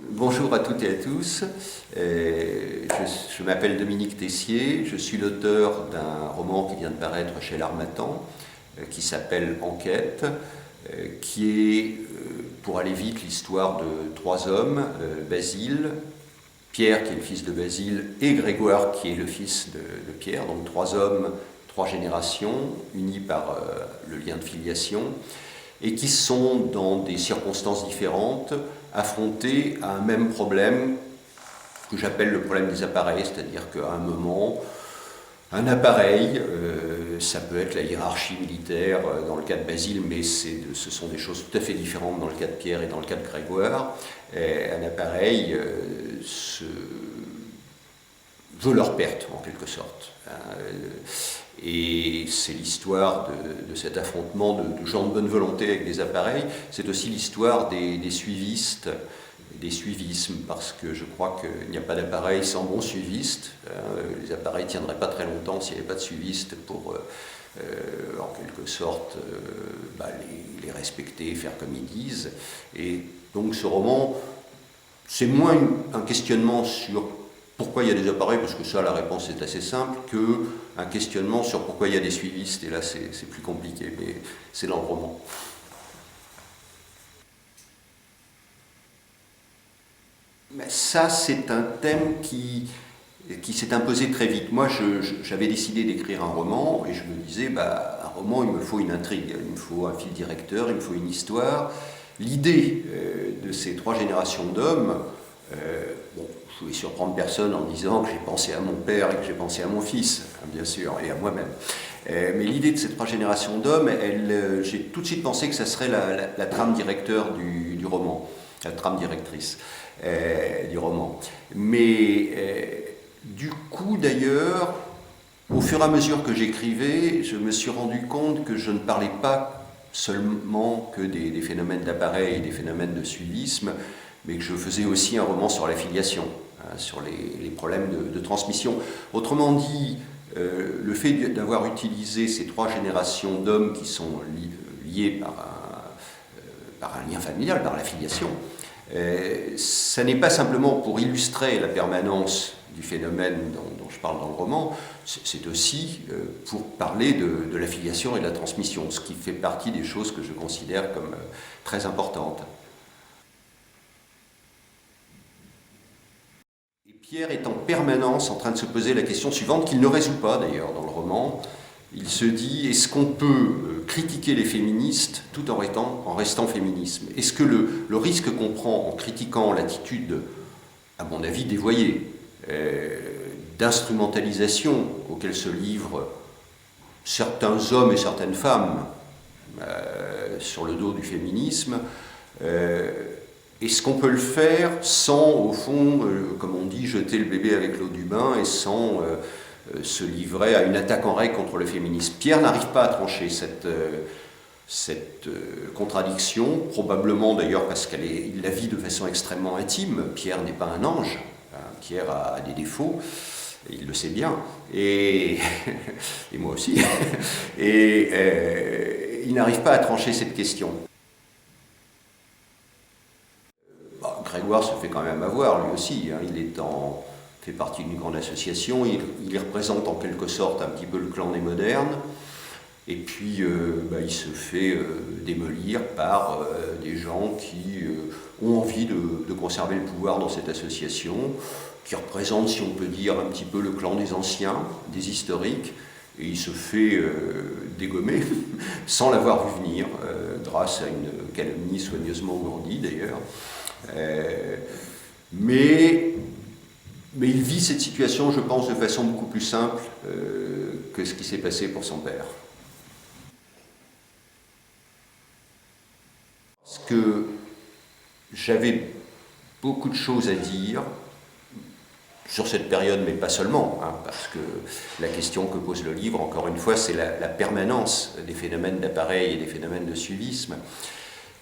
Bonjour à toutes et à tous, je m'appelle Dominique Tessier, je suis l'auteur d'un roman qui vient de paraître chez l'Harmattan, qui s'appelle Enquête, qui est, pour aller vite, l'histoire de trois hommes, Basile, Pierre qui est le fils de Basile et Grégoire qui est le fils de Pierre, donc trois hommes, trois générations, unis par le lien de filiation, et qui sont, dans des circonstances différentes, affrontés à un même problème que j'appelle le problème des appareils, c'est-à-dire qu'à un moment, un appareil, ça peut être la hiérarchie militaire dans le cas de Basile, mais ce sont des choses tout à fait différentes dans le cas de Pierre et dans le cas de Grégoire. Un appareil veut leur perte, en quelque sorte. Et c'est l'histoire de cet affrontement de gens de bonne volonté avec des appareils. C'est aussi l'histoire des suivistes, des suivismes, parce que je crois qu'il n'y a pas d'appareil sans bon suiviste. Les appareils ne tiendraient pas très longtemps s'il n'y avait pas de suiviste pour, en quelque sorte, les respecter, faire comme ils disent. Et donc ce roman, c'est moins un questionnement sur pourquoi il y a des appareils, parce que ça, la réponse est assez simple, qu'un questionnement sur pourquoi il y a des suivistes, et là c'est plus compliqué, mais c'est dans le roman. Mais ça, c'est un thème qui s'est imposé très vite. Moi, j'avais décidé d'écrire un roman, et je me disais, un roman, il me faut une intrigue, il me faut un fil directeur, il me faut une histoire. L'idée de ces trois générations d'hommes, je ne vais surprendre personne en disant que j'ai pensé à mon père et que j'ai pensé à mon fils, bien sûr, et à moi-même. Mais l'idée de ces trois générations d'hommes, j'ai tout de suite pensé que ça serait la trame directeur du roman, la trame directrice du roman. Mais du coup, d'ailleurs, au fur et à mesure que j'écrivais, je me suis rendu compte que je ne parlais pas seulement que des phénomènes d'appareil et des phénomènes de suivisme, mais que je faisais aussi un roman sur la filiation, sur les problèmes de transmission. Autrement dit, le fait d'avoir utilisé ces trois générations d'hommes qui sont liés par un lien familial, par la filiation, ça n'est pas simplement pour illustrer la permanence du phénomène dont je parle dans le roman, c'est aussi pour parler de la filiation et de la transmission, ce qui fait partie des choses que je considère comme très importantes. Pierre est en permanence en train de se poser la question suivante, qu'il ne résout pas d'ailleurs dans le roman. Il se dit, est-ce qu'on peut critiquer les féministes tout en restant féminisme? Est-ce que le risque qu'on prend en critiquant l'attitude, à mon avis, dévoyée, d'instrumentalisation auquel se livrent certains hommes et certaines femmes sur le dos du féminisme, est-ce qu'on peut le faire sans, au fond, comme on dit, jeter le bébé avec l'eau du bain et sans se livrer à une attaque en règle contre le féminisme? Pierre n'arrive pas à trancher cette contradiction, probablement d'ailleurs parce qu'il la vit de façon extrêmement intime. Pierre n'est pas un ange, Pierre a des défauts, et il le sait bien, et moi aussi, et il n'arrive pas à trancher cette question. Grégoire se fait quand même avoir, lui aussi. Il fait partie d'une grande association, il représente en quelque sorte un petit peu le clan des modernes, et puis il se fait démolir par des gens qui ont envie de conserver le pouvoir dans cette association, qui représente, si on peut dire, un petit peu le clan des anciens, des historiques, et il se fait dégommer, sans l'avoir vu venir, grâce à une calomnie soigneusement ourdie d'ailleurs. Mais il vit cette situation, je pense, de façon beaucoup plus simple que ce qui s'est passé pour son père. Parce que j'avais beaucoup de choses à dire sur cette période, mais pas seulement, parce que la question que pose le livre, encore une fois, c'est la permanence des phénomènes d'appareil et des phénomènes de suivisme.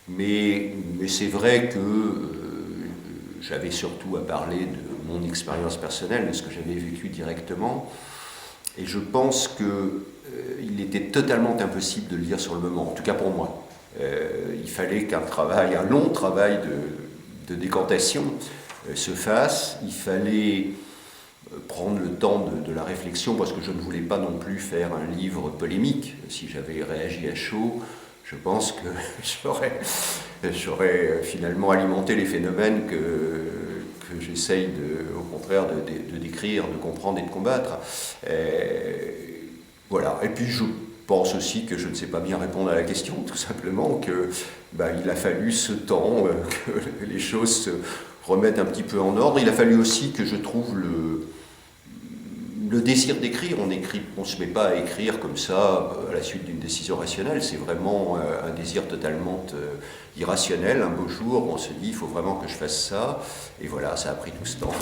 Mais c'est vrai que j'avais surtout à parler de mon expérience personnelle, de ce que j'avais vécu directement, et je pense qu'il était totalement impossible de le lire sur le moment, en tout cas pour moi. Il fallait qu'un long travail de décantation se fasse. Il fallait prendre le temps de la réflexion, parce que je ne voulais pas non plus faire un livre polémique. Si j'avais réagi à chaud, je pense que j'aurais finalement alimenté les phénomènes que j'essaye au contraire de décrire, de comprendre et de combattre. Voilà. Et puis je pense aussi que je ne sais pas bien répondre à la question, tout simplement, qu'il a fallu ce temps, que les choses se remettent un petit peu en ordre. Il a fallu aussi que je trouve le désir d'écrire. On ne se met pas à écrire comme ça à la suite d'une décision rationnelle. C'est vraiment un désir totalement irrationnel. Un beau jour, on se dit, il faut vraiment que je fasse ça. Et voilà, ça a pris tout ce temps.